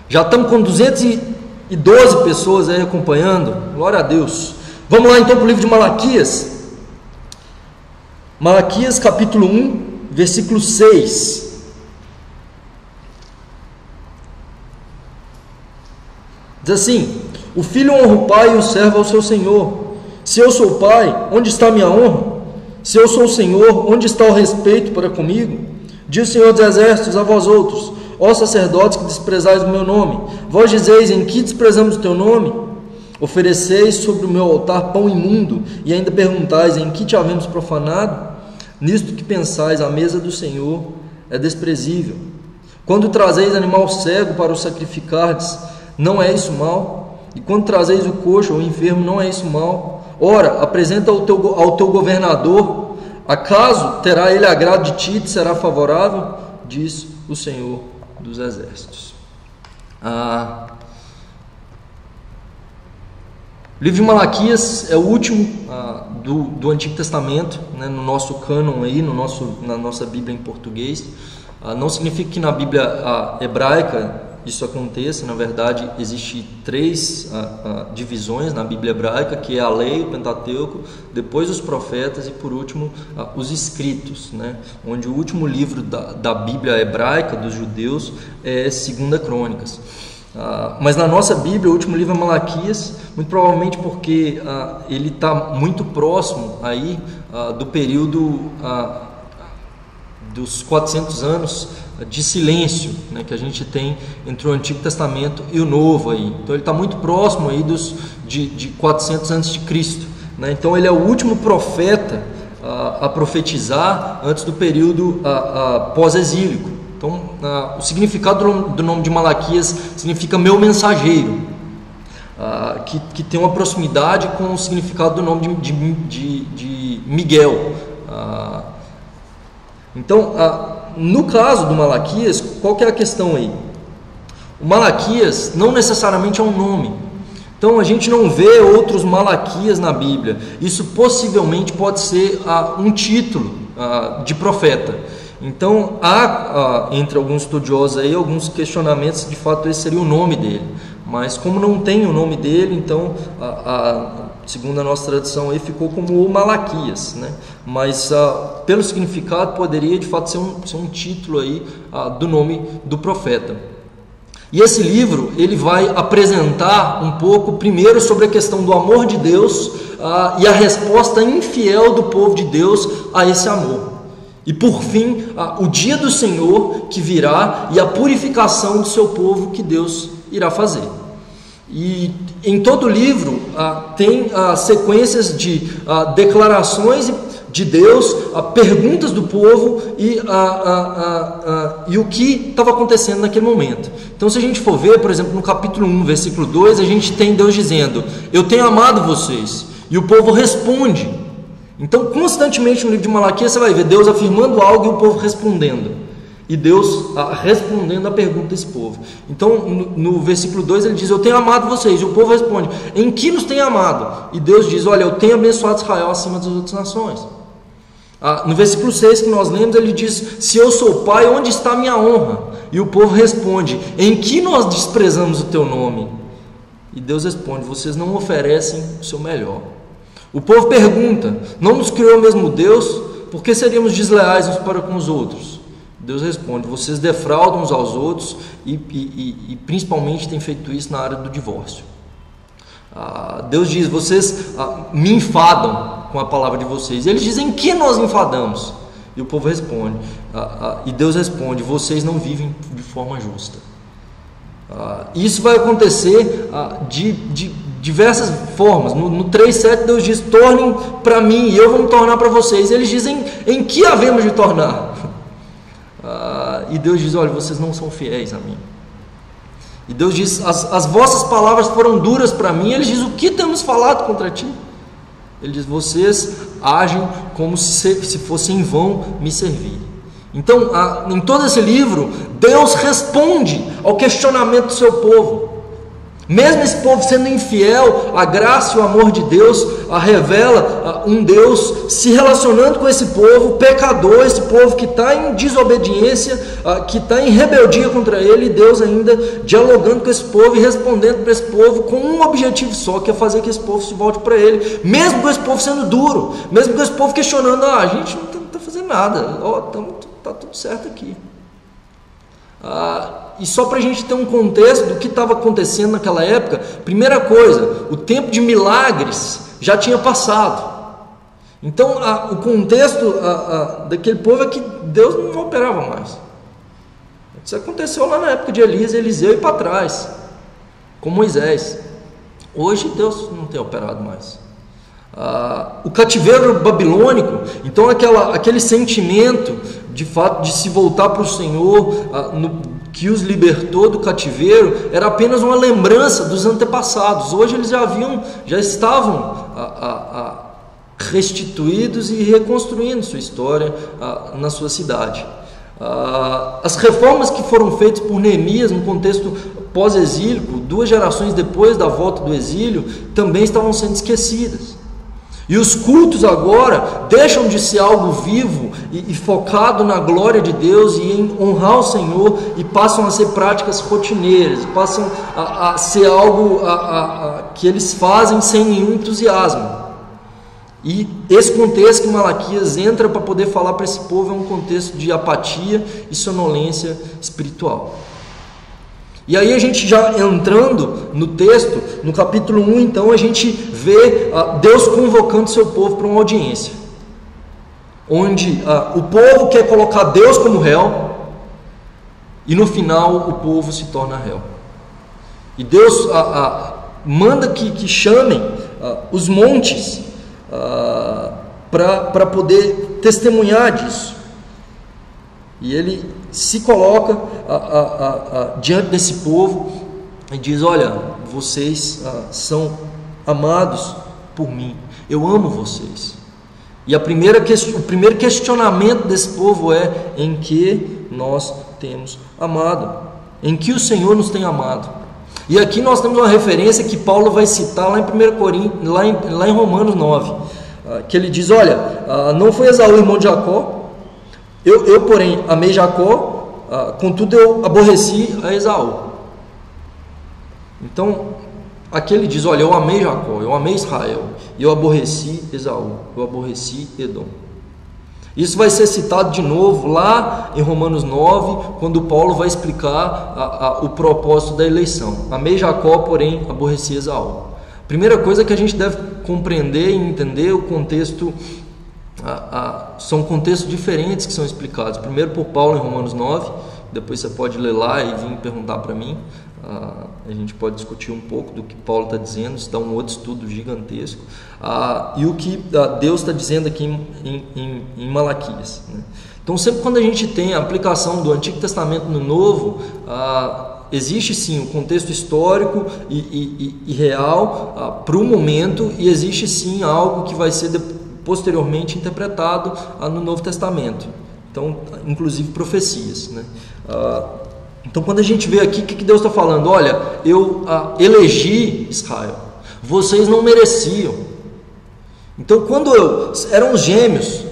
Já estamos com 212 pessoas aí acompanhando. Glória a Deus. Vamos lá então para o livro de Malaquias. Malaquias capítulo 1, versículo 6. Diz assim: o filho honra o pai e o servo ao seu senhor. Se eu sou pai, onde está a minha honra? Se eu sou o Senhor, onde está o respeito para comigo? Diz o Senhor dos Exércitos a vós outros, ó sacerdotes que desprezais o meu nome. Vós dizeis: em que desprezamos o teu nome? Ofereceis sobre o meu altar pão imundo, e ainda perguntais: em que te havemos profanado? Nisto que pensais, a mesa do Senhor é desprezível. Quando trazeis animal cego para o sacrificardes, não é isso mal? E quando trazeis o coxo ou o enfermo, não é isso mal? Ora, apresenta ao teu governador. Acaso terá ele agrado de ti e te será favorável? Diz o Senhor dos Exércitos. O livro de Malaquias é o último do Antigo Testamento, né, no nosso cânon aí, na nossa Bíblia em português. Não significa que na Bíblia hebraica isso aconteça. Na verdade, existem 3 divisões na Bíblia hebraica, que é a lei, o Pentateuco, depois os profetas e por último os escritos, né? Onde o último livro da Bíblia hebraica dos judeus é 2 Crônicas. Mas na nossa Bíblia o último livro é Malaquias, muito provavelmente porque ele está muito próximo aí do período dos 400 anos de silêncio, né, que a gente tem entre o Antigo Testamento e o Novo aí. Então ele está muito próximo aí de 400 antes de Cristo, né? Então ele é o último profeta a profetizar antes do período pós-exílico. Então o significado do nome de Malaquias significa meu mensageiro, que tem uma proximidade com o significado do nome de Miguel. Então, no caso do Malaquias, qual que é a questão aí? O Malaquias não necessariamente é um nome. Então a gente não vê outros Malaquias na Bíblia. Isso possivelmente pode ser um título de profeta. Então há entre alguns estudiosos aí alguns questionamentos se de fato esse seria o nome dele. Mas como não tem o nome dele, então segundo a nossa tradição aí ficou como o Malaquias, né? Mas pelo significado poderia de fato ser um título aí do nome do profeta. E esse livro ele vai apresentar um pouco primeiro sobre a questão do amor de Deus e a resposta infiel do povo de Deus a esse amor. E por fim, o dia do Senhor que virá e a purificação do seu povo que Deus irá fazer. E em todo o livro tem sequências de declarações de Deus, perguntas do povo e o que estava acontecendo naquele momento. Então se a gente for ver, por exemplo, no capítulo 1, versículo 2, a gente tem Deus dizendo: eu tenho amado vocês, e o povo responde. Então constantemente no livro de Malaquias você vai ver Deus afirmando algo e o povo respondendo. E Deus respondendo a pergunta desse povo. Então no versículo 2 ele diz: eu tenho amado vocês. E o povo responde: em que nos tem amado? E Deus diz: olha, eu tenho abençoado Israel acima das outras nações. No versículo 6 que nós lemos ele diz: se eu sou pai, onde está a minha honra? E o povo responde: em que nós desprezamos o teu nome? E Deus responde: vocês não oferecem o seu melhor. O povo pergunta: não nos criou o mesmo Deus? Por que seríamos desleais uns para com os outros? Deus responde: vocês defraudam uns aos outros e principalmente têm feito isso na área do divórcio. Deus diz: vocês me enfadam com a palavra de vocês. Eles dizem: em que nós enfadamos? E o povo responde, e Deus responde: vocês não vivem de forma justa. Isso vai acontecer de diversas formas. No 3,7 Deus diz: tornem para mim e eu vou me tornar para vocês. Eles dizem: em que havemos de tornar? E Deus diz: olha, vocês não são fiéis a mim. E Deus diz: as vossas palavras foram duras para mim. Eles dizem: o que temos falado contra ti? Ele diz: vocês agem como se fosse em vão me servir. Então em todo esse livro Deus responde ao questionamento do seu povo. Mesmo esse povo sendo infiel, a graça e o amor de Deus revela um Deus se relacionando com esse povo pecador, esse povo que está em desobediência, que está em rebeldia contra ele, e Deus ainda dialogando com esse povo e respondendo para esse povo com um objetivo só, que é fazer que esse povo se volte para ele, mesmo com esse povo sendo duro, mesmo com esse povo questionando: a gente não está fazendo nada, está tudo certo aqui. E só para a gente ter um contexto do que estava acontecendo naquela época, primeira coisa, o tempo de milagres já tinha passado. Então o contexto daquele povo é que Deus não operava mais. Isso aconteceu lá na época de Elias, Eliseu e para trás, com Moisés. Hoje Deus não tem operado mais. O cativeiro babilônico, então aquele sentimento de fato de se voltar para o Senhor, que os libertou do cativeiro, era apenas uma lembrança dos antepassados. Hoje eles já estavam restituídos e reconstruindo sua história na sua cidade. As reformas que foram feitas por Neemias no contexto pós-exílico, 2 gerações depois da volta do exílio, também estavam sendo esquecidas. E os cultos agora deixam de ser algo vivo e focado na glória de Deus e em honrar o Senhor, e passam a ser práticas rotineiras, passam a ser algo que eles fazem sem nenhum entusiasmo. E esse contexto que Malaquias entra para poder falar para esse povo é um contexto de apatia e sonolência espiritual. E aí a gente já entrando no texto, no capítulo 1, então a gente vê Deus convocando seu povo para uma audiência, onde o povo quer colocar Deus como réu, e no final o povo se torna réu. E Deus manda que chamem os montes para poder testemunhar disso. E ele se coloca diante desse povo e diz: olha, vocês são amados por mim, eu amo vocês. E o primeiro questionamento desse povo é: em que nós temos amado? Em que o Senhor nos tem amado? E aqui nós temos uma referência que Paulo vai citar lá em 1 Coríntios, lá em Romanos 9, que ele diz: olha, não foi Esaú irmão de Jacó, eu porém amei Jacó, contudo eu aborreci a Esaú. Então aqui ele diz: olha, eu amei Jacó, eu amei Israel, e eu aborreci Esaú, eu aborreci Edom. Isso vai ser citado de novo lá em Romanos 9, quando Paulo vai explicar o propósito da eleição. Amei Jacó, porém aborreci Esaú. Primeira coisa que a gente deve compreender e entender o contexto. São contextos diferentes que são explicados. Primeiro por Paulo em Romanos 9, depois você pode ler lá e vir perguntar para mim. A gente pode discutir um pouco do que Paulo está dizendo, isso dá um outro estudo gigantesco. E o que Deus está dizendo aqui em Malaquias, né? Então sempre quando a gente tem a aplicação do Antigo Testamento no Novo, existe sim um contexto histórico e real para o momento, e existe sim algo que vai ser posteriormente interpretado no Novo Testamento, então inclusive profecias, né? Então quando a gente vê aqui, o que Deus está falando? Olha, eu elegi Israel, vocês não mereciam. Então quando eram os gêmeos,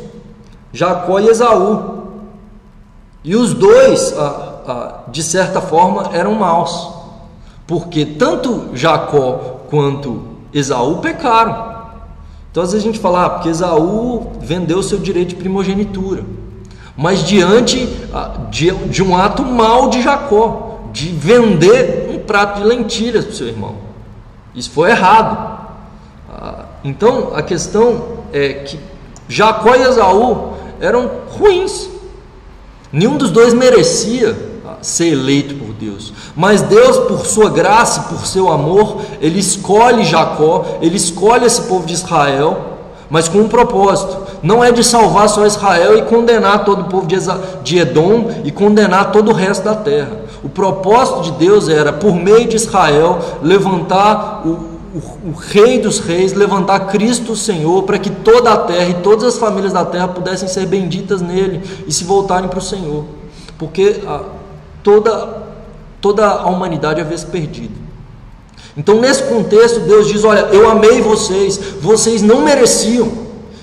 Jacó e Esaú, e os dois de certa forma eram maus, porque tanto Jacó quanto Esaú pecaram. Então às vezes a gente fala, porque Esaú vendeu o seu direito de primogenitura, mas diante de um ato mau de Jacó, de vender um prato de lentilhas para o seu irmão, isso foi errado. Então a questão é que Jacó e Esaú eram ruins, nenhum dos dois merecia ser eleito por Deus, mas Deus, por sua graça, por seu amor, ele escolhe Jacó, ele escolhe esse povo de Israel, mas com um propósito. Não é de salvar só Israel e condenar todo o povo de Edom e condenar todo o resto da terra. O propósito de Deus era, por meio de Israel, levantar o Rei dos Reis, levantar Cristo o Senhor, para que toda a terra e todas as famílias da terra pudessem ser benditas nele e se voltarem para o Senhor, porque toda a humanidade havia se perdido. Então, nesse contexto, Deus diz: olha, eu amei vocês, vocês não mereciam,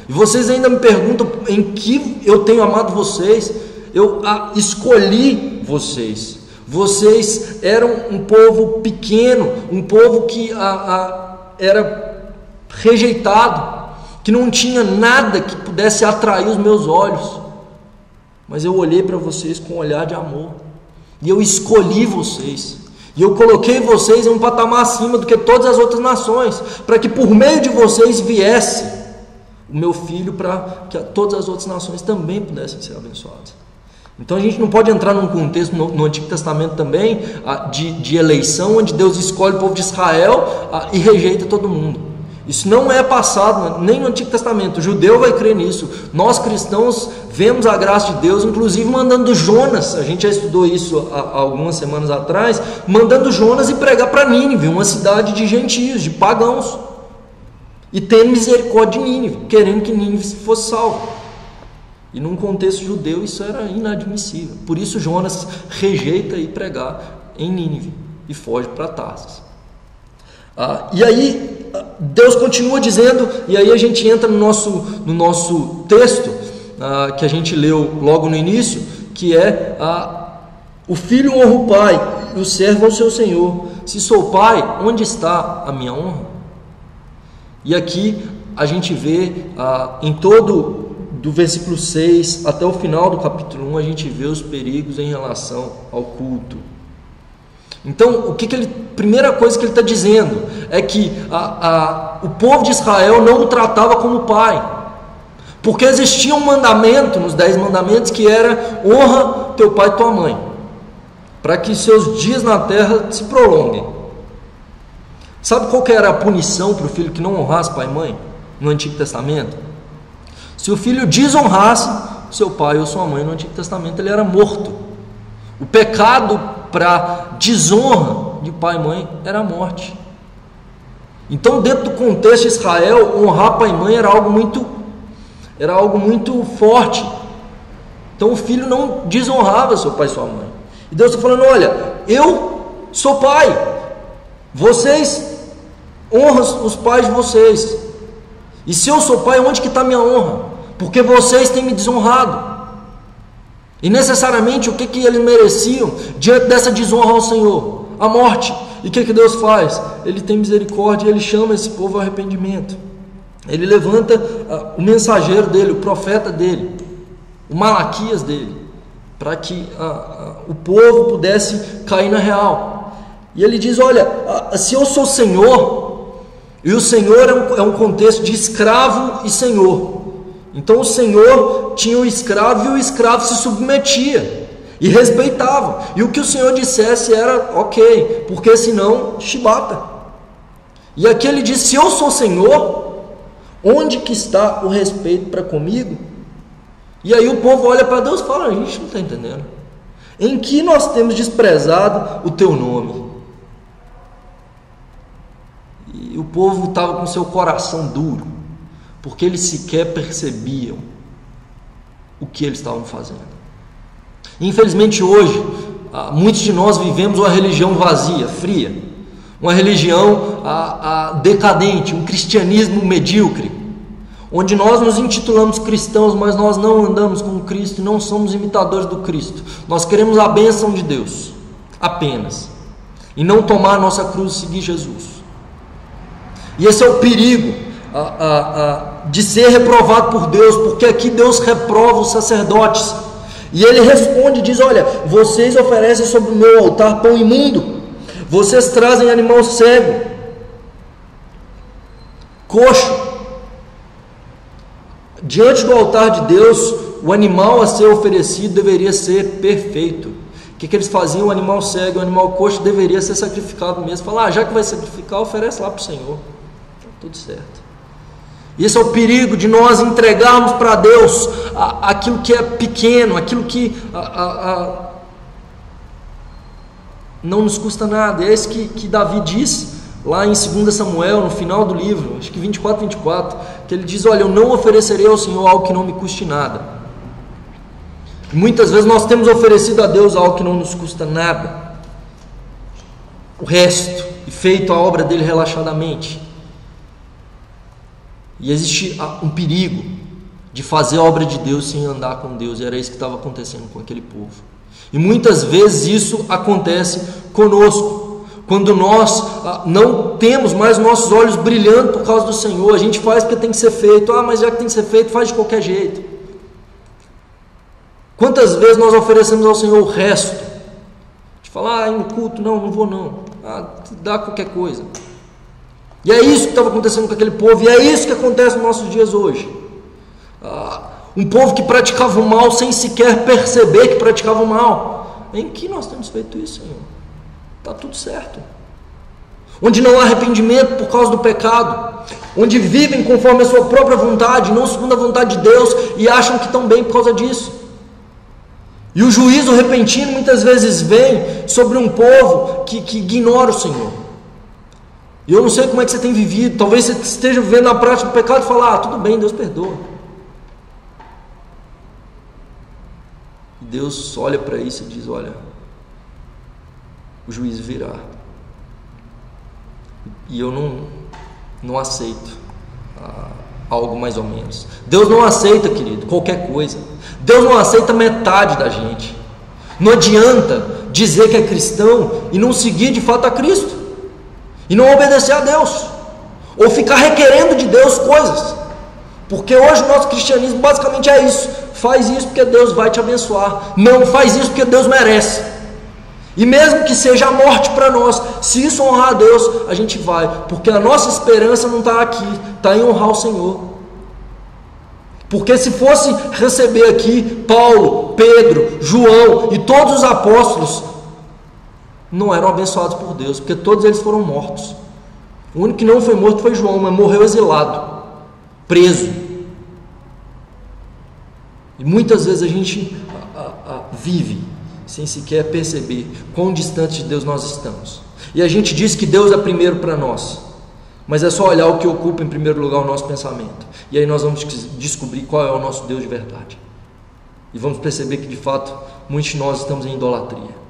e vocês ainda me perguntam em que eu tenho amado vocês. Eu escolhi vocês. Vocês eram um povo pequeno, um povo que era rejeitado, que não tinha nada que pudesse atrair os meus olhos, mas eu olhei para vocês com um olhar de amor, e eu escolhi vocês, e eu coloquei vocês em um patamar acima do que todas as outras nações, para que por meio de vocês viesse o meu filho, para que todas as outras nações também pudessem ser abençoadas. Então a gente não pode entrar num contexto no Antigo Testamento também de eleição, onde Deus escolhe o povo de Israel e rejeita todo mundo. Isso não é passado nem no Antigo Testamento. O judeu vai crer nisso. Nós cristãos vemos a graça de Deus, inclusive mandando Jonas, a gente já estudou isso há algumas semanas atrás, mandando Jonas ir pregar para Nínive, uma cidade de gentios, de pagãos, e tendo misericórdia de Nínive, querendo que Nínive fosse salva. E num contexto judeu isso era inadmissível. Por isso Jonas rejeita ir pregar em Nínive e foge para Tarsis. E aí Deus continua dizendo, e aí a gente entra no nosso texto que a gente leu logo no início, que é o filho honra o pai e o servo ao seu senhor. Se sou pai, onde está a minha honra? E aqui a gente vê em todo do versículo 6 até o final do capítulo 1, a gente vê os perigos em relação ao culto. Então, primeira coisa que ele está dizendo é que o povo de Israel não o tratava como pai, porque existia um mandamento nos 10 mandamentos que era: honra teu pai e tua mãe, para que seus dias na terra se prolonguem. Sabe qual que era a punição para o filho que não honrasse pai e mãe no Antigo Testamento? Se o filho desonrasse seu pai ou sua mãe no Antigo Testamento, ele era morto. O pecado para desonra de pai e mãe era a morte. Então, dentro do contexto de Israel, honrar pai e mãe era algo muito forte. Então o filho não desonrava seu pai e sua mãe. E Deus está falando: olha, eu sou pai, vocês honram os pais de vocês. E se eu sou pai, onde que está a minha honra? Porque vocês têm me desonrado. E necessariamente o que eles mereciam diante dessa desonra ao Senhor? A morte. E o que Deus faz? Ele tem misericórdia e ele chama esse povo ao arrependimento. Ele levanta o mensageiro dele, o profeta dele, o Malaquias dele, para que o povo pudesse cair na real. E ele diz: olha, se eu sou Senhor, e o Senhor é um contexto de escravo e senhor. Então o Senhor tinha o escravo e o escravo se submetia e respeitava. E o que o Senhor dissesse era ok, porque senão chibata. E aqui ele diz: se eu sou Senhor, onde que está o respeito para comigo? E aí o povo olha para Deus e fala: a gente não está entendendo. Em que nós temos desprezado o teu nome? E o povo estava com seu coração duro, porque eles sequer percebiam o que eles estavam fazendo. Infelizmente hoje, muitos de nós vivemos uma religião vazia, fria, uma religião decadente, um cristianismo medíocre, onde nós nos intitulamos cristãos, mas nós não andamos com Cristo e não somos imitadores do Cristo. Nós queremos a bênção de Deus apenas, e não tomar a nossa cruz e seguir Jesus. E esse é o perigo de ser reprovado por Deus, porque aqui Deus reprova os sacerdotes, e ele responde, diz: olha, vocês oferecem sobre o meu altar pão imundo, vocês trazem animal cego, coxo. Diante do altar de Deus, o animal a ser oferecido deveria ser perfeito. O que eles faziam? O animal cego, o animal coxo deveria ser sacrificado mesmo. Falar: já que vai sacrificar, oferece lá para o Senhor, tudo certo. Esse é o perigo de nós entregarmos para Deus aquilo que é pequeno, aquilo que não nos custa nada. É isso que Davi diz lá em 2 Samuel, no final do livro, acho que 24, que ele diz: olha, eu não oferecerei ao Senhor algo que não me custe nada. E muitas vezes nós temos oferecido a Deus algo que não nos custa nada, o resto. e feito a obra dele relaxadamente. E existe um perigo de fazer a obra de Deus sem andar com Deus, e era isso que estava acontecendo com aquele povo. E muitas vezes isso acontece conosco, quando nós não temos mais nossos olhos brilhando por causa do Senhor. A gente faz porque tem que ser feito, mas já que tem que ser feito, faz de qualquer jeito. Quantas vezes nós oferecemos ao Senhor o resto? De falar, no culto, não vou não, dá qualquer coisa. E é isso que estava acontecendo com aquele povo, e é isso que acontece nos nossos dias hoje. Um povo que praticava o mal sem sequer perceber que praticava o mal. Em que nós temos feito isso, Senhor? Está tudo certo. Onde não há arrependimento por causa do pecado, onde vivem conforme a sua própria vontade, não segundo a vontade de Deus, e acham que estão bem por causa disso. E o juízo repentino muitas vezes vem sobre um povo que ignora o Senhor. E eu não sei como é que você tem vivido. Talvez você esteja vivendo a prática do pecado e fala, tudo bem, Deus perdoa. E Deus olha para isso e diz, olha, o juízo virá. E eu não aceito algo mais ou menos. Deus não aceita, querido, qualquer coisa. Deus não aceita metade da gente. Não adianta dizer que é cristão e não seguir de fato a Cristo, e não obedecer a Deus, ou ficar requerendo de Deus coisas, porque hoje o nosso cristianismo basicamente é isso: faz isso porque Deus vai te abençoar, não faz isso porque Deus merece, e mesmo que seja a morte para nós, se isso honrar a Deus, a gente vai, porque a nossa esperança não está aqui, está em honrar o Senhor. Porque se fosse receber aqui Paulo, Pedro, João e todos os apóstolos, não eram abençoados por Deus, porque todos eles foram mortos. O único que não foi morto foi João, mas morreu exilado, preso. E muitas vezes a gente vive sem sequer perceber quão distante de Deus nós estamos. E a gente diz que Deus é primeiro para nós, mas é só olhar o que ocupa em primeiro lugar o nosso pensamento, e aí nós vamos descobrir qual é o nosso Deus de verdade, e vamos perceber que de fato muitos de nós estamos em idolatria.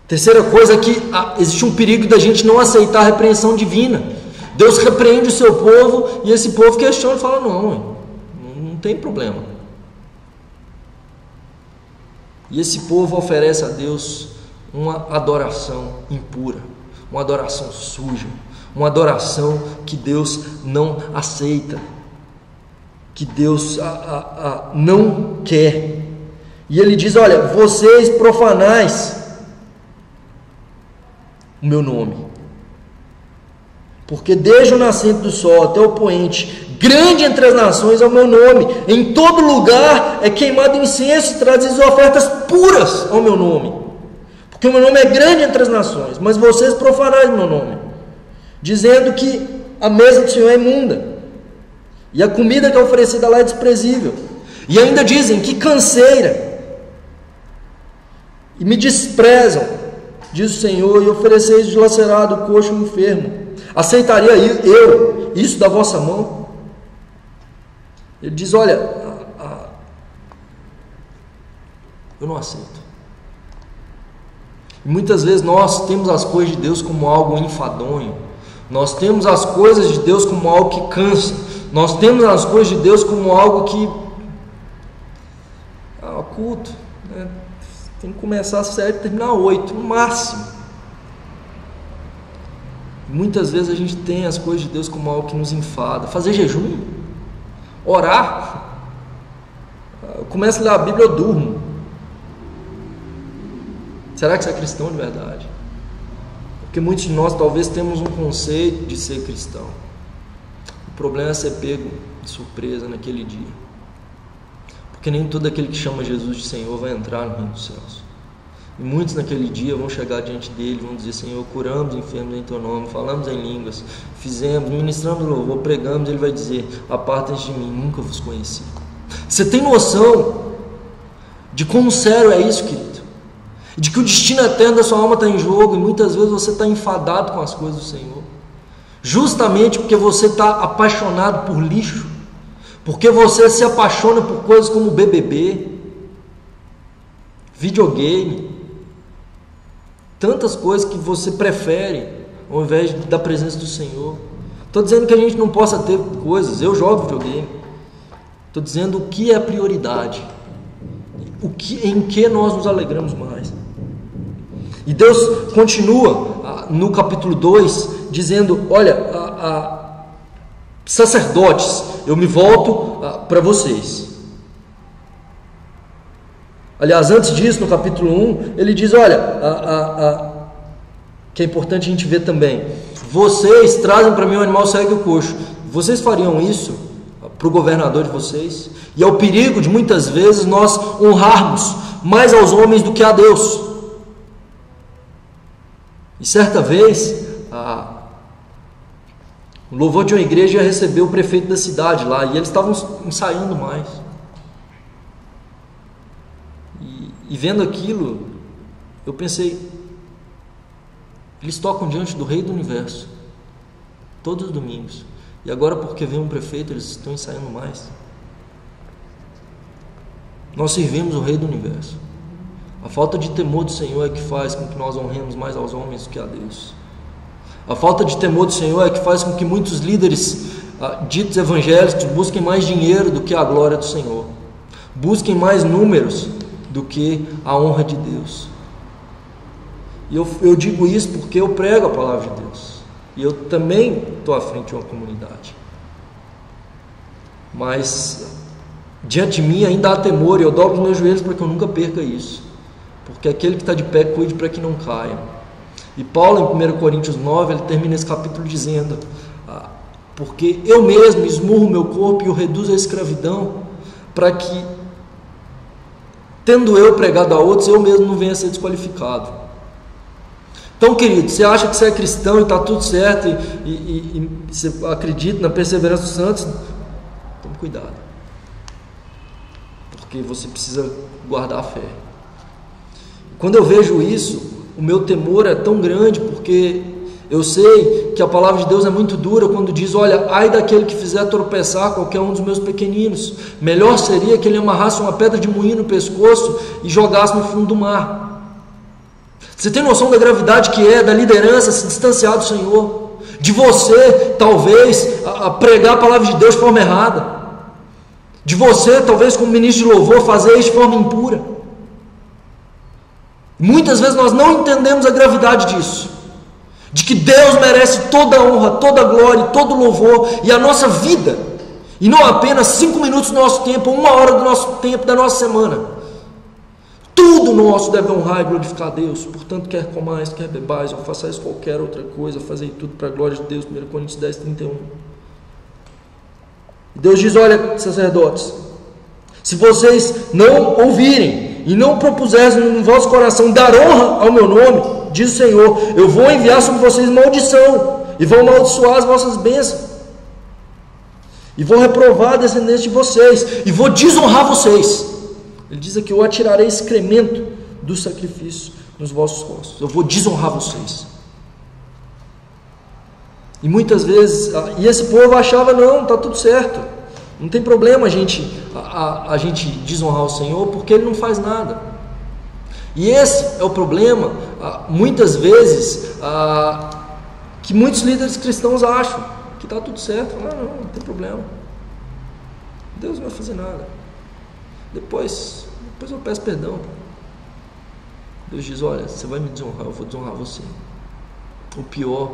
Terceira coisa é que existe um perigo da gente não aceitar a repreensão divina. Deus repreende o seu povo, e esse povo questiona e fala, não tem problema. E esse povo oferece a Deus uma adoração impura, uma adoração suja, uma adoração que Deus não aceita, que Deus não quer. E ele diz, olha, vocês profanais o meu nome, porque desde o nascente do sol até o poente, grande entre as nações é o meu nome, em todo lugar é queimado incenso e trazidas ofertas puras ao meu nome, porque o meu nome é grande entre as nações, mas vocês profanais o meu nome, dizendo que a mesa do Senhor é imunda, e a comida que é oferecida lá é desprezível, e ainda dizem que canseira, e me desprezam, diz o Senhor, e ofereceis dilacerado o coxo enfermo. Aceitaria eu isso da vossa mão? Ele diz, olha, eu não aceito. E muitas vezes nós temos as coisas de Deus como algo enfadonho, nós temos as coisas de Deus como algo que cansa, nós temos as coisas de Deus como algo que culto, né? Tem que começar às 7 e terminar às 8, no máximo. Muitas vezes a gente tem as coisas de Deus como algo que nos enfada. Fazer jejum, orar, eu começo a ler a Bíblia, eu durmo. Será que você é cristão de verdade? Porque muitos de nós talvez temos um conceito de ser cristão. O problema é ser pego de surpresa naquele dia. Porque nem todo aquele que chama Jesus de Senhor vai entrar no reino dos céus. E muitos naquele dia vão chegar diante dele, vão dizer, Senhor, curamos enfermos em teu nome, falamos em línguas, fizemos, ministramos louvor, pregamos. Ele vai dizer, apartem-se de mim, nunca vos conheci. Você tem noção de quão sério é isso, querido? De que o destino eterno da sua alma está em jogo, e muitas vezes você está enfadado com as coisas do Senhor, justamente porque você está apaixonado por lixo, porque você se apaixona por coisas como BBB, videogame, tantas coisas que você prefere ao invés da presença do Senhor. Estou dizendo que a gente não possa ter coisas, eu jogo videogame. Estou dizendo o que é a prioridade, em que nós nos alegramos mais. E Deus continua no capítulo 2, dizendo, olha, sacerdotes, eu me volto para vocês. Aliás, antes disso, no capítulo 1, ele diz, olha, que é importante a gente ver também, vocês trazem para mim um animal cego e coxo, vocês fariam isso para o governador de vocês? E é o perigo de muitas vezes nós honrarmos mais aos homens do que a Deus. E certa vez, o louvor de uma igreja ia receber o prefeito da cidade lá, e eles estavam ensaiando mais. E vendo aquilo, eu pensei, eles tocam diante do Rei do Universo, todos os domingos, e agora porque vem um prefeito, eles estão ensaiando mais. Nós servimos o Rei do Universo. A falta de temor do Senhor é que faz com que nós honremos mais aos homens do que a Deus. A falta de temor do Senhor é que faz com que muitos líderes ditos evangélicos busquem mais dinheiro do que a glória do Senhor, busquem mais números do que a honra de Deus. E eu digo isso porque eu prego a palavra de Deus, e eu também estou à frente de uma comunidade, mas diante de mim ainda há temor, e eu dobro os meus joelhos para que eu nunca perca isso, porque aquele que está de pé cuide para que não caia. E Paulo, em 1 Coríntios 9, ele termina esse capítulo dizendo, porque eu mesmo esmurro meu corpo e o reduzo à escravidão, para que, tendo eu pregado a outros, eu mesmo não venha a ser desqualificado. Então, querido, você acha que você é cristão e está tudo certo, e você acredita na perseverança dos santos? Tome cuidado, porque você precisa guardar a fé. Quando eu vejo isso, o meu temor é tão grande, porque eu sei que a palavra de Deus é muito dura quando diz, olha, ai daquele que fizer tropeçar qualquer um dos meus pequeninos, melhor seria que ele amarrasse uma pedra de moinho no pescoço e jogasse no fundo do mar. Você tem noção da gravidade que é da liderança se distanciar do Senhor, de você talvez pregar a palavra de Deus de forma errada, de você talvez como ministro de louvor fazer isso de forma impura? Muitas vezes nós não entendemos a gravidade disso, de que Deus merece toda a honra, toda a glória, todo o louvor, e a nossa vida, e não apenas 5 minutos do nosso tempo, 1 hora do nosso tempo, da nossa semana. Tudo nosso deve honrar e glorificar a Deus. Portanto, quer comais, quer bebais, ou façais qualquer outra coisa, fazei tudo para a glória de Deus. 1 Coríntios 10, 31. E Deus diz, olha, sacerdotes, se vocês não ouvirem e não propuserem no vosso coração dar honra ao meu nome, diz o Senhor, eu vou enviar sobre vocês maldição, e vou amaldiçoar as vossas bênçãos, e vou reprovar a descendência de vocês, e vou desonrar vocês. Ele diz aqui, eu atirarei excremento do sacrifício nos vossos rostos, eu vou desonrar vocês. E muitas vezes, e esse povo achava, não, está tudo certo, não tem problema a gente desonrar o Senhor, porque Ele não faz nada. E esse é o problema, muitas vezes, que muitos líderes cristãos acham, que está tudo certo, não tem problema, Deus não vai fazer nada, depois eu peço perdão. Deus diz, olha, você vai me desonrar, eu vou desonrar você. O pior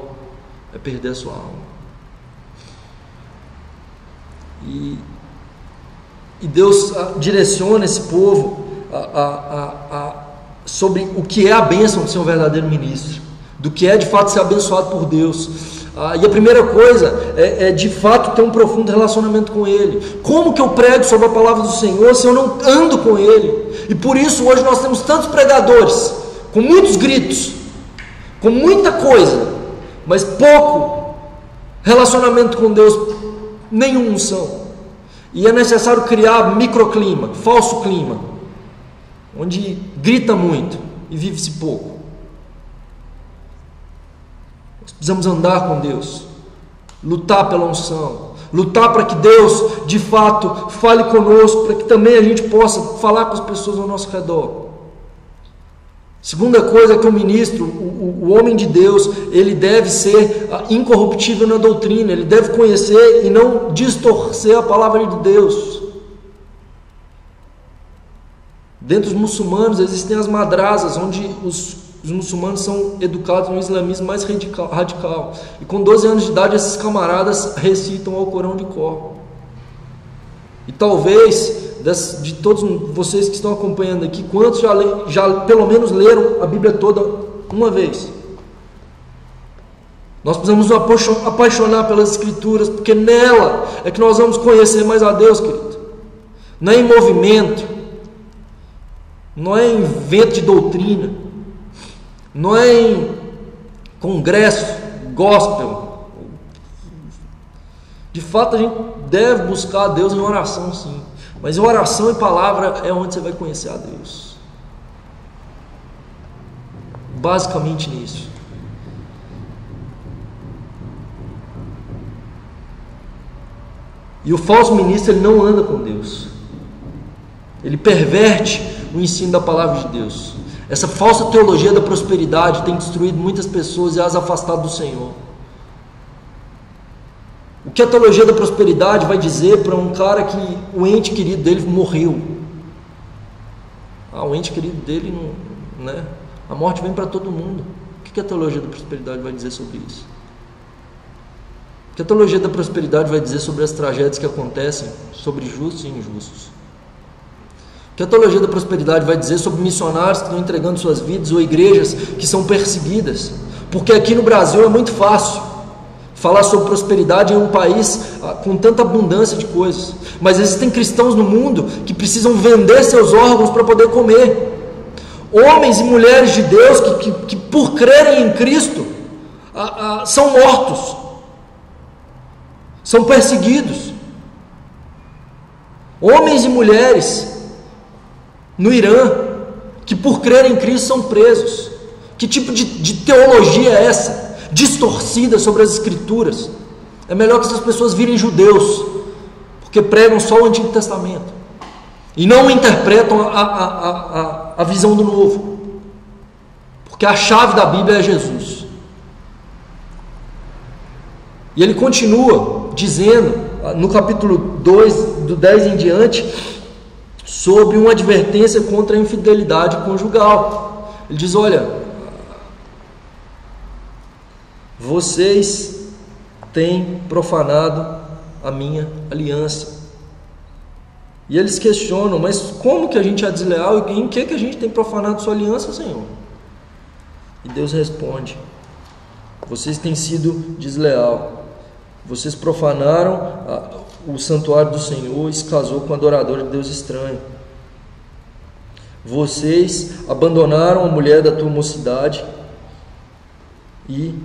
é perder a sua alma. E Deus direciona esse povo sobre o que é a bênção de ser um verdadeiro ministro, do que é de fato ser abençoado por Deus. E a primeira coisa é de fato ter um profundo relacionamento com Ele. Como que eu prego sobre a palavra do Senhor se eu não ando com Ele? E por isso hoje nós temos tantos pregadores, com muitos gritos, com muita coisa, mas pouco relacionamento com Deus, nenhuma unção. E é necessário criar microclima, falso clima, onde grita muito e vive-se pouco. Nós precisamos andar com Deus, lutar pela unção, lutar para que Deus de fato fale conosco, para que também a gente possa falar com as pessoas ao nosso redor. Segunda coisa é que o ministro, o homem de Deus, ele deve ser incorruptível na doutrina, ele deve conhecer e não distorcer a palavra de Deus. Dentro dos muçulmanos existem as madrasas, onde os muçulmanos são educados no islamismo mais radical. E com 12 anos de idade, esses camaradas recitam o Alcorão de cor. E talvez, de todos vocês que estão acompanhando aqui, quantos já pelo menos leram a Bíblia toda uma vez? Nós precisamos nos apaixonar pelas Escrituras, porque nela é que nós vamos conhecer mais a Deus, querido. Não é em movimento, não é em vento de doutrina, não é em congresso, gospel. De fato, a gente deve buscar a Deus em oração, sim. Mas em oração e palavra é onde você vai conhecer a Deus. Basicamente nisso. E o falso ministro, ele não anda com Deus. Ele perverte o ensino da palavra de Deus. Essa falsa teologia da prosperidade tem destruído muitas pessoas e as afastado do Senhor. O que a teologia da prosperidade vai dizer para um cara que o ente querido dele morreu? O ente querido dele não, né? A morte vem para todo mundo. O que a teologia da prosperidade vai dizer sobre isso? O que a teologia da prosperidade vai dizer sobre as tragédias que acontecem sobre justos e injustos? O que a teologia da prosperidade vai dizer sobre missionários que estão entregando suas vidas ou igrejas que são perseguidas? Porque aqui no Brasil é muito fácil falar sobre prosperidade em um país com tanta abundância de coisas. Mas existem cristãos no mundo que precisam vender seus órgãos para poder comer. Homens e mulheres de Deus que por crerem em Cristo são mortos, são perseguidos. Homens e mulheres no Irã que por crerem em Cristo são presos. Que tipo de teologia é essa? Distorcida sobre as Escrituras. É melhor que essas pessoas virem judeus, porque pregam só o Antigo Testamento e não interpretam a visão do Novo, porque a chave da Bíblia é Jesus. E ele continua dizendo no capítulo 2, do 10 em diante, sobre uma advertência contra a infidelidade conjugal. Ele diz: olha, vocês têm profanado a minha aliança. E eles questionam: mas como que a gente é desleal e em que a gente tem profanado sua aliança, Senhor? E Deus responde: vocês têm sido desleal. Vocês profanaram o santuário do Senhor e se casou com adorador de Deus estranho. Vocês abandonaram a mulher da tua mocidade e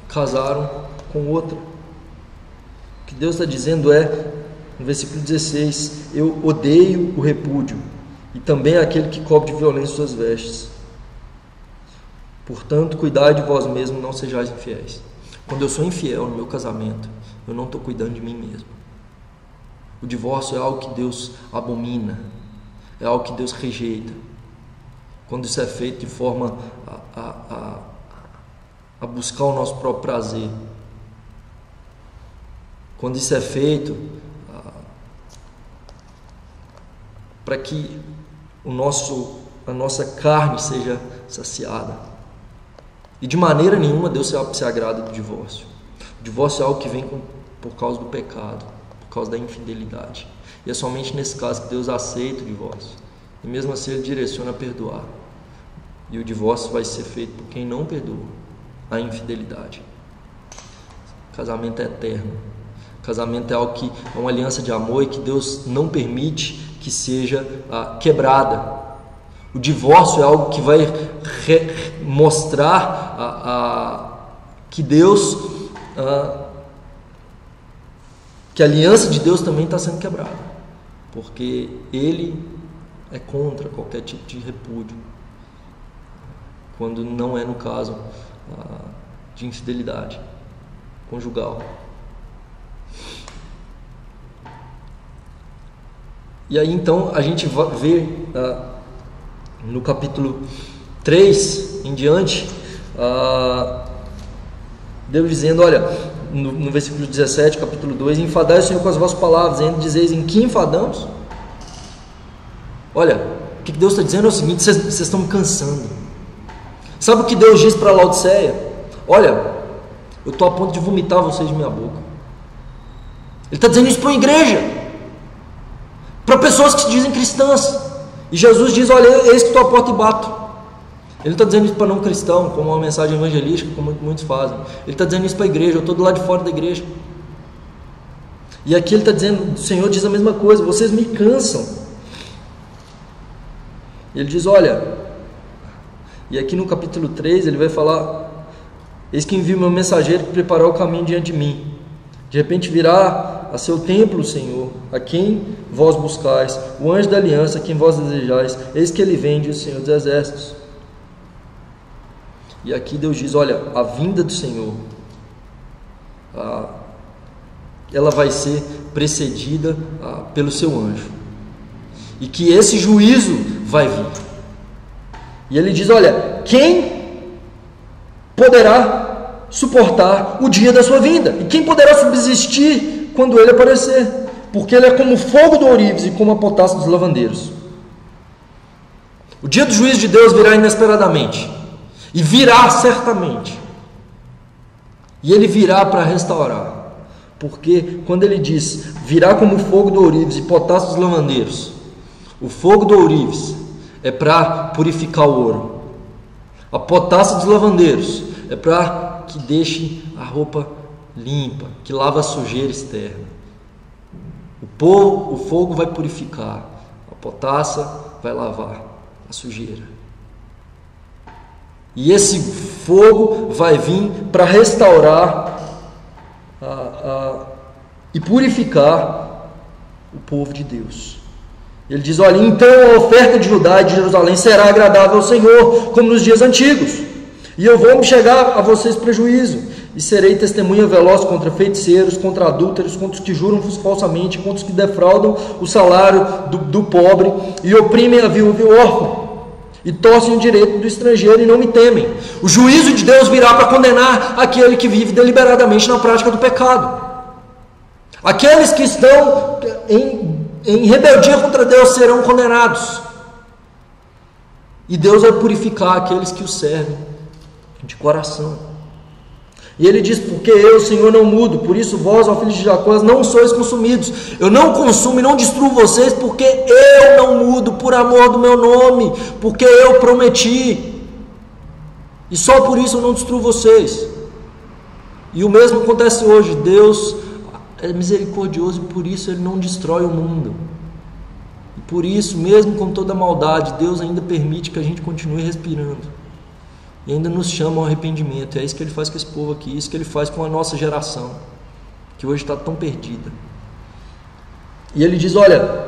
casaram com outra. O que Deus está dizendo é, no versículo 16: eu odeio o repúdio e também aquele que cobre de violência suas vestes. Portanto, cuidai de vós mesmos, não sejais infiéis. Quando eu sou infiel no meu casamento, eu não estou cuidando de mim mesmo. O divórcio é algo que Deus abomina, é algo que Deus rejeita. Quando isso é feito de forma a buscar o nosso próprio prazer, quando isso é feito para que a nossa carne seja saciada. E de maneira nenhuma Deus se agrada do divórcio. O divórcio é algo que vem por causa do pecado, por causa da infidelidade. E é somente nesse caso que Deus aceita o divórcio. E mesmo assim Ele direciona a perdoar. E o divórcio vai ser feito por quem não perdoa a infidelidade. Casamento é eterno. Casamento é algo que é uma aliança de amor e que Deus não permite que seja quebrada. O divórcio é algo que vai mostrar que Deus, que a aliança de Deus também está sendo quebrada, porque Ele é contra qualquer tipo de repúdio, quando não é no caso de infidelidade conjugal. E aí então a gente vê no capítulo 3 em diante, Deus dizendo, olha, no versículo 17, capítulo 2, enfadai o Senhor com as vossas palavras, e ainda dizeis, em que enfadamos? Olha, o que Deus está dizendo é o seguinte, vocês estão me cansando. Sabe o que Deus diz para Laodiceia? Olha, eu estou a ponto de vomitar vocês de minha boca. Ele está dizendo isso para uma igreja, para pessoas que se dizem cristãs, e Jesus diz, olha, eis que estou à porta e bato. Ele não está dizendo isso para não cristão, como uma mensagem evangelística, como muitos fazem. Ele está dizendo isso para a igreja, eu estou do lado de fora da igreja. E aqui ele está dizendo, o Senhor diz a mesma coisa, vocês me cansam. Ele diz, olha, e aqui no capítulo 3 ele vai falar, eis que envio meu mensageiro que preparará o caminho diante de mim. De repente virá a seu templo, Senhor, a quem vós buscais, o anjo da aliança, a quem vós desejais, eis que ele vem, diz o Senhor dos exércitos. E aqui Deus diz, olha, a vinda do Senhor, ela vai ser precedida pelo seu anjo, e que esse juízo vai vir. E ele diz, olha, quem poderá suportar o dia da sua vinda? E quem poderá subsistir quando ele aparecer? Porque ele é como o fogo do ourives e como a potássia dos lavandeiros. O dia do juízo de Deus virá inesperadamente. E virá certamente. E ele virá para restaurar. Porque quando ele diz, virá como o fogo do ourives e potássia dos lavandeiros, o fogo do ourives é para purificar o ouro. A potássia dos lavandeiros é para que deixe a roupa limpa, que lava a sujeira externa. O fogo vai purificar, a potássia vai lavar a sujeira. E esse fogo vai vir para restaurar e purificar o povo de Deus. Ele diz, olha, então a oferta de Judá e de Jerusalém será agradável ao Senhor, como nos dias antigos. E eu vou chegar a vocês prejuízo, e serei testemunha veloz contra feiticeiros, contra adúlteros, contra os que juram falsamente, contra os que defraudam o salário do pobre, e oprimem a viúva e o órfão, e torcem o direito do estrangeiro e não me temem. O juízo de Deus virá para condenar aquele que vive deliberadamente na prática do pecado. Aqueles que estão em rebeldia contra Deus serão condenados. E Deus vai purificar aqueles que o servem de coração. E ele diz, porque eu, Senhor, não mudo, por isso vós, ó filhos de Jacó, não sois consumidos. Eu não consumo e não destruo vocês, porque eu não mudo por amor do meu nome, porque eu prometi. E só por isso eu não destruo vocês. E o mesmo acontece hoje. Deus é misericordioso e por isso Ele não destrói o mundo. E por isso, mesmo com toda a maldade, Deus ainda permite que a gente continue respirando. E ainda nos chama ao arrependimento. É isso que Ele faz com esse povo aqui, isso que Ele faz com a nossa geração, que hoje está tão perdida. E Ele diz, olha,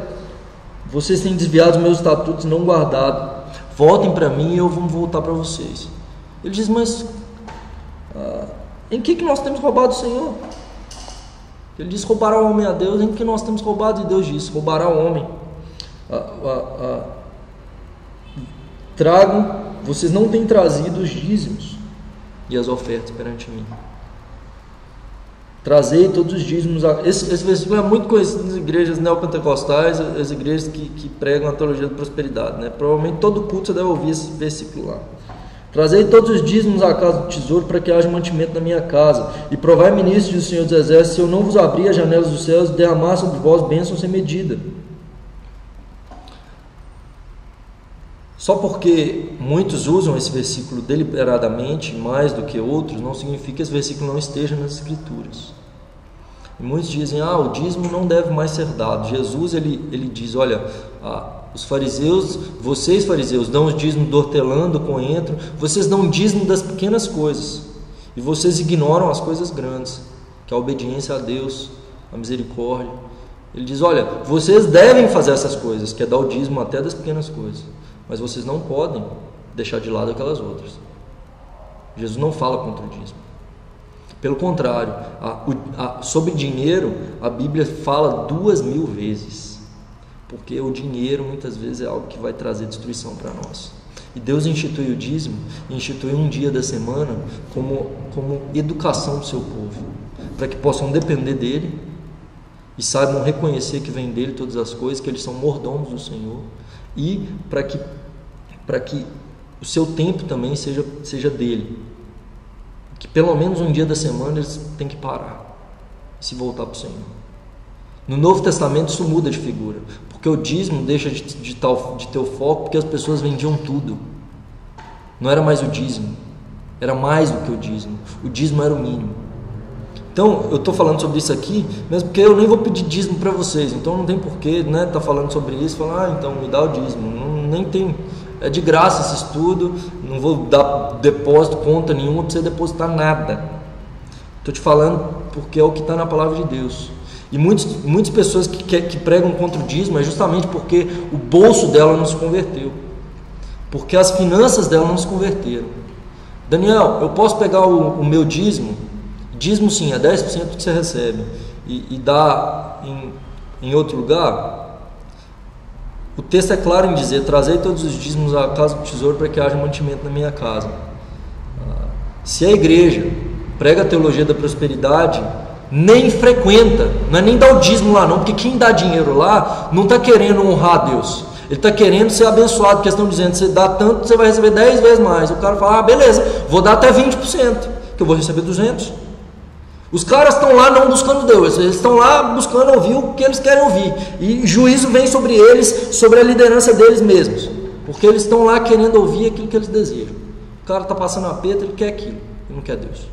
vocês têm desviado os meus estatutos e não guardado. Voltem para mim e eu vou voltar para vocês. Ele diz, mas em que nós temos roubado o Senhor? Ele diz, roubará o homem a Deus. Em que nós temos roubado? E Deus diz, roubará o homem. Vocês não têm trazido os dízimos e as ofertas perante mim. Trazei todos os dízimos. Esse versículo é muito conhecido nas igrejas neopentecostais, as igrejas que pregam a teologia da prosperidade, né? Provavelmente todo culto você deve ouvir esse versículo lá. Trazei todos os dízimos à casa do tesouro, para que haja mantimento na minha casa. E provai, ministros do Senhor dos Exércitos, se eu não vos abrir as janelas dos céus e derramar sobre vós bênçãos sem medida. Só porque muitos usam esse versículo deliberadamente, mais do que outros, não significa que esse versículo não esteja nas Escrituras. E muitos dizem, o dízimo não deve mais ser dado. Jesus, ele diz, olha, os fariseus, vocês fariseus, dão os dízimos do hortelã, do coentro, vocês dão dízimo das pequenas coisas, e vocês ignoram as coisas grandes, que é a obediência a Deus, a misericórdia. Ele diz, olha, vocês devem fazer essas coisas, que é dar o dízimo até das pequenas coisas, mas vocês não podem deixar de lado aquelas outras. Jesus não fala contra o dízimo. Pelo contrário, sobre dinheiro, a Bíblia fala 2000 vezes. porque o dinheiro muitas vezes é algo que vai trazer destruição para nós. E Deus instituiu o dízimo, instituiu um dia da semana como educação do seu povo, para que possam depender dele e saibam reconhecer que vem dele todas as coisas, que eles são mordomos do Senhor, e para que o seu tempo também seja dele, que pelo menos um dia da semana eles têm que parar e se voltar para o Senhor. No Novo Testamento isso muda de figura, porque o dízimo deixa de ter o foco, porque as pessoas vendiam tudo. Não era mais o dízimo, era mais do que o dízimo era o mínimo. Então eu estou falando sobre isso aqui, mesmo porque eu nem vou pedir dízimo para vocês, então não tem porquê, né, tá falando sobre isso, falar, então me dá o dízimo, nem tem, é de graça esse estudo, não vou dar depósito, conta nenhuma para você depositar nada. Estou te falando porque é o que está na palavra de Deus. E muitas pessoas que pregam contra o dízimo é justamente porque o bolso dela não se converteu, porque as finanças dela não se converteram. Daniel, eu posso pegar o meu dízimo sim, é 10% do que você recebe, e dar em outro lugar? O texto é claro em dizer: trazei todos os dízimos à casa do tesouro para que haja mantimento na minha casa. Se a igreja prega a teologia da prosperidade, nem frequenta, não é nem dar o dízimo lá não, porque quem dá dinheiro lá não está querendo honrar a Deus, ele está querendo ser abençoado, porque estão dizendo: você dá tanto, você vai receber 10 vezes mais. O cara fala: beleza, vou dar até 20%, que eu vou receber 200. Os caras estão lá não buscando Deus, eles estão lá buscando ouvir o que eles querem ouvir, e juízo vem sobre eles, sobre a liderança deles mesmos, porque eles estão lá querendo ouvir aquilo que eles desejam. O cara está passando a peta, ele quer aquilo, ele não quer Deus.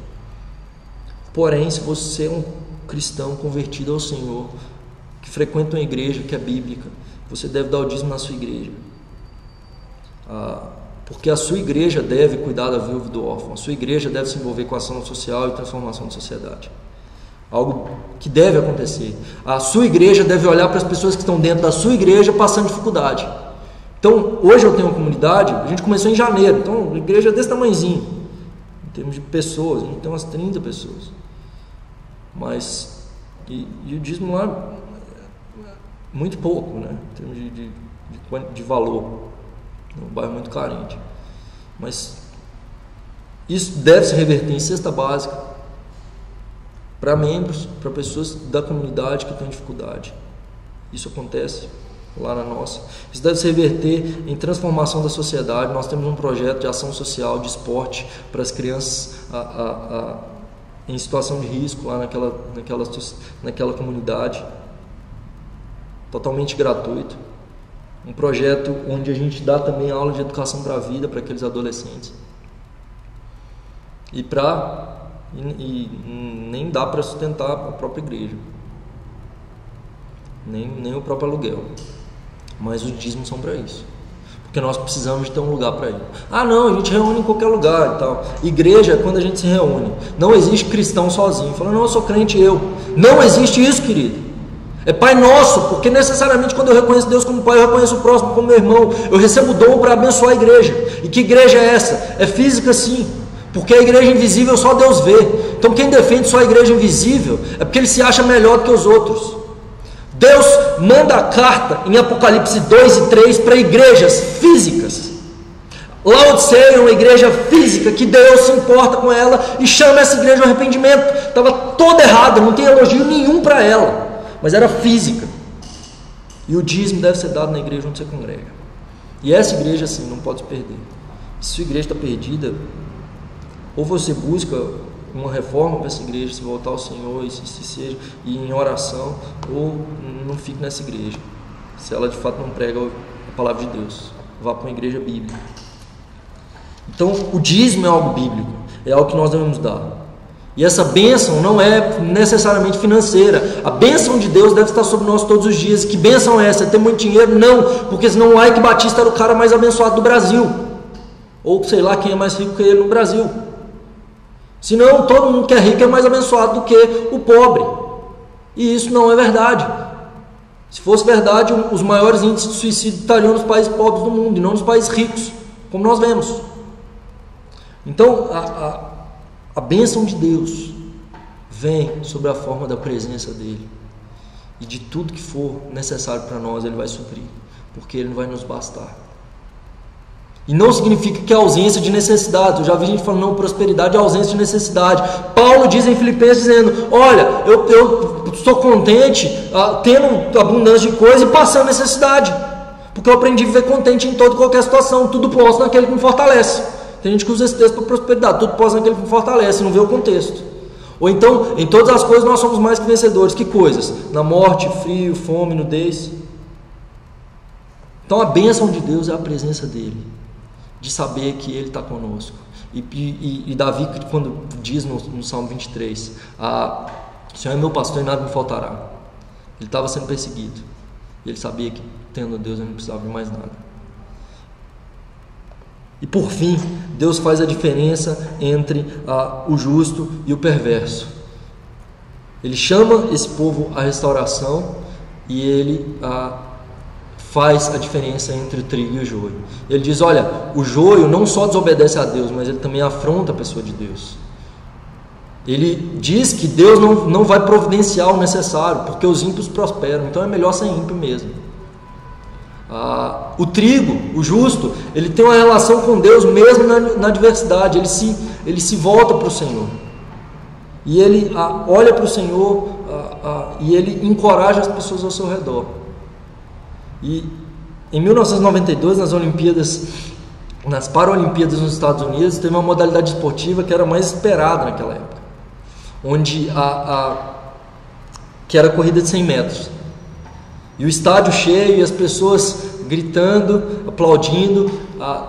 Porém, se você é um cristão convertido ao Senhor, que frequenta uma igreja que é bíblica, você deve dar o dízimo na sua igreja, porque a sua igreja deve cuidar da viúva e do órfão, a sua igreja deve se envolver com a ação social e transformação da sociedade, algo que deve acontecer. A sua igreja deve olhar para as pessoas que estão dentro da sua igreja passando dificuldade. Então, hoje eu tenho uma comunidade, a gente começou em janeiro, então a igreja é desse tamanhozinho, em termos de pessoas, a gente tem umas 30 pessoas, mas e o dízimo lá muito pouco, né, em termos de valor. É um bairro muito carente, mas isso deve se reverter em cesta básica para membros, para pessoas da comunidade que têm dificuldade. Isso acontece lá na nossa. Isso deve se reverter em transformação da sociedade. Nós temos um projeto de ação social, de esporte para as crianças em situação de risco lá naquela comunidade, totalmente gratuito. Um projeto onde a gente dá também aula de educação para a vida para aqueles adolescentes. E nem dá para sustentar a própria igreja, nem o próprio aluguel. Mas os dízimos são para isso, porque nós precisamos de ter um lugar para ir. Não, a gente reúne em qualquer lugar e tal. Igreja é quando a gente se reúne. Não existe cristão sozinho, falando: não, eu sou crente, eu. Não existe isso, querido. É Pai Nosso, porque necessariamente quando eu reconheço Deus como Pai, eu reconheço o próximo como meu irmão. Eu recebo o dom para abençoar a igreja. E que igreja é essa? É física, sim, porque a igreja invisível só Deus vê. Então quem defende só a igreja invisível é porque ele se acha melhor do que os outros. Deus manda a carta em Apocalipse 2 e 3 para igrejas físicas. Laodiceia é uma igreja física que Deus se importa com ela e chama essa igreja ao arrependimento. Estava toda errada, não tem elogio nenhum para ela, mas era física. E o dízimo deve ser dado na igreja onde você congrega. E essa igreja, assim, não pode se perder. Se sua igreja está perdida, ou você busca uma reforma para essa igreja, se voltar ao Senhor e em oração, ou não fique nessa igreja, se ela de fato não prega a palavra de Deus. Vá para uma igreja bíblica. Então, o dízimo é algo bíblico, é algo que nós devemos dar. E essa bênção não é necessariamente financeira. A bênção de Deus deve estar sobre nós todos os dias. Que bênção é essa? É ter muito dinheiro? Não, porque senão o Ike Batista era o cara mais abençoado do Brasil, ou sei lá quem é mais rico que ele no Brasil. Senão todo mundo que é rico é mais abençoado do que o pobre. E isso não é verdade. Se fosse verdade, os maiores índices de suicídio estariam nos países pobres do mundo e não nos países ricos, como nós vemos. Então a bênção de Deus vem sobre a forma da presença dele. E de tudo que for necessário para nós, Ele vai suprir, porque Ele não vai nos bastar. E não significa que é ausência de necessidade. Eu já vi gente falando, não, prosperidade é ausência de necessidade. Paulo diz em Filipenses, dizendo, olha, eu estou contente tendo abundância de coisa e passando necessidade, porque eu aprendi a viver contente em toda e qualquer situação. Tudo posso naquele que me fortalece. Tem gente que usa esse texto para prosperidade, tudo posso naquele que me fortalece, não vê o contexto. Ou então, em todas as coisas nós somos mais que vencedores. Que coisas? Na morte, frio, fome, nudez. Então a bênção de Deus é a presença dEle, de saber que Ele está conosco. E Davi, quando diz no Salmo 23, o Senhor é meu pastor e nada me faltará. Ele estava sendo perseguido, e ele sabia que tendo Deus ele não precisava de mais nada. E por fim, Deus faz a diferença entre o justo e o perverso. Ele chama esse povo à restauração e Ele faz a diferença entre o trigo e o joio. Ele diz, olha, o joio não só desobedece a Deus, mas ele também afronta a pessoa de Deus. Ele diz que Deus não vai providenciar o necessário, porque os ímpios prosperam, então é melhor ser ímpio mesmo. O trigo, o justo, ele tem uma relação com Deus mesmo na adversidade. Ele se volta para o Senhor e ele olha para o Senhor e ele encoraja as pessoas ao seu redor. E em 1992, nas Paralimpíadas nos Estados Unidos, teve uma modalidade esportiva que era mais esperada naquela época, onde que era a corrida de 100 metros. E o estádio cheio e as pessoas gritando, aplaudindo,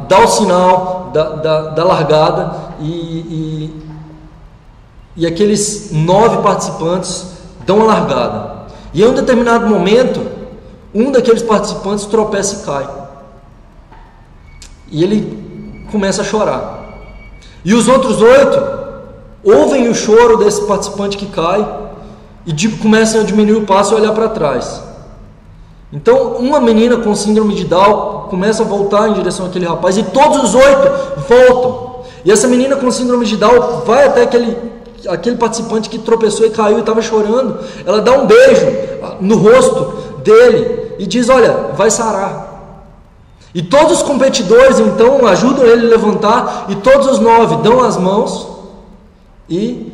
dá o sinal da largada e aqueles 9 participantes dão a largada. E em um determinado momento, um daqueles participantes tropeça e cai. E ele começa a chorar. E os outros 8 ouvem o choro desse participante que cai e começam a diminuir o passo e olhar para trás. Então, uma menina com síndrome de Down começa a voltar em direção àquele rapaz e todos os 8 voltam. E essa menina com síndrome de Down vai até aquele participante que tropeçou e caiu e estava chorando. Ela dá um beijo no rosto dele e diz, olha, vai sarar. E todos os competidores então ajudam ele a levantar e todos os 9 dão as mãos e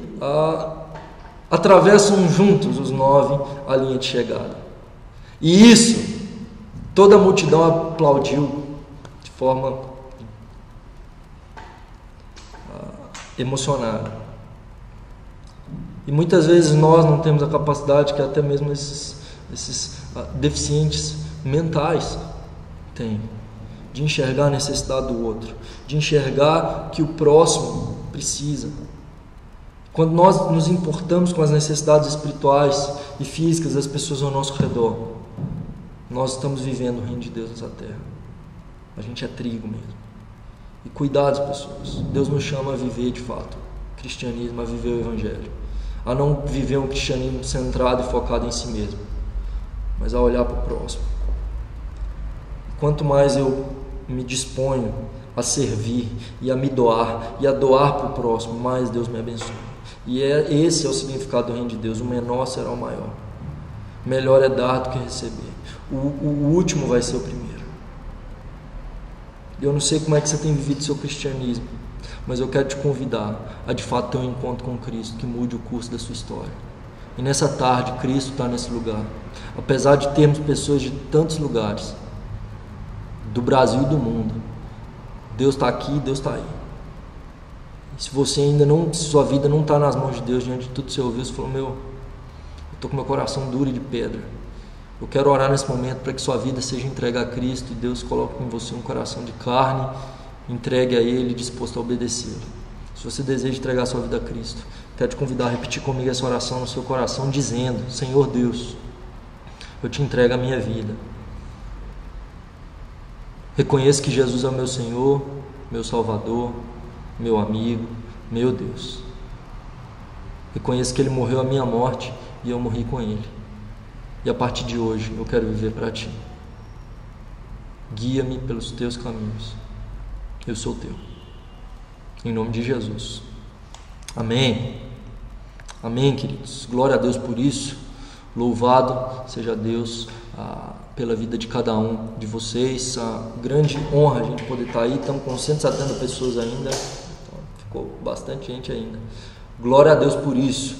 atravessam juntos os 9 a linha de chegada. E isso, toda a multidão aplaudiu de forma emocionada. E muitas vezes nós não temos a capacidade que até mesmo esses deficientes mentais têm, de enxergar a necessidade do outro, de enxergar que o próximo precisa. Quando nós nos importamos com as necessidades espirituais e físicas das pessoas ao nosso redor, nós estamos vivendo o reino de Deus nessa terra. A gente é trigo mesmo. E cuidado, pessoas. Deus nos chama a viver de fato o cristianismo, a viver o evangelho, a não viver um cristianismo centrado e focado em si mesmo, mas a olhar para o próximo. Quanto mais eu me disponho a servir e a me doar e a doar para o próximo, mais Deus me abençoa. E esse é o significado do reino de Deus. O menor será o maior. Melhor é dar do que receber. O último vai ser o primeiro. Eu não sei como é que você tem vivido seu cristianismo, mas eu quero te convidar a de fato ter um encontro com Cristo que mude o curso da sua história. E nessa tarde Cristo está nesse lugar. Apesar de termos pessoas de tantos lugares, do Brasil e do mundo, Deus está aqui, Deus está aí. E se você ainda se sua vida não está nas mãos de Deus, diante de tudo que você ouviu, você falou, eu estou com meu coração duro e de pedra. Eu quero orar nesse momento para que sua vida seja entregue a Cristo e Deus coloque em você um coração de carne, entregue a Ele, disposto a obedecê-lo. Se você deseja entregar sua vida a Cristo, quero te convidar a repetir comigo essa oração no seu coração, dizendo, Senhor Deus, eu te entrego a minha vida. Reconheço que Jesus é o meu Senhor, meu Salvador, meu amigo, meu Deus. Reconheço que Ele morreu a minha morte e eu morri com Ele. E a partir de hoje eu quero viver para Ti. Guia-me pelos Teus caminhos. Eu sou Teu. Em nome de Jesus. Amém. Amém, queridos. Glória a Deus por isso. Louvado seja Deus pela vida de cada um de vocês. Grande honra a gente poder estar aí. Estamos com 170 pessoas ainda, então ficou bastante gente ainda. Glória a Deus por isso.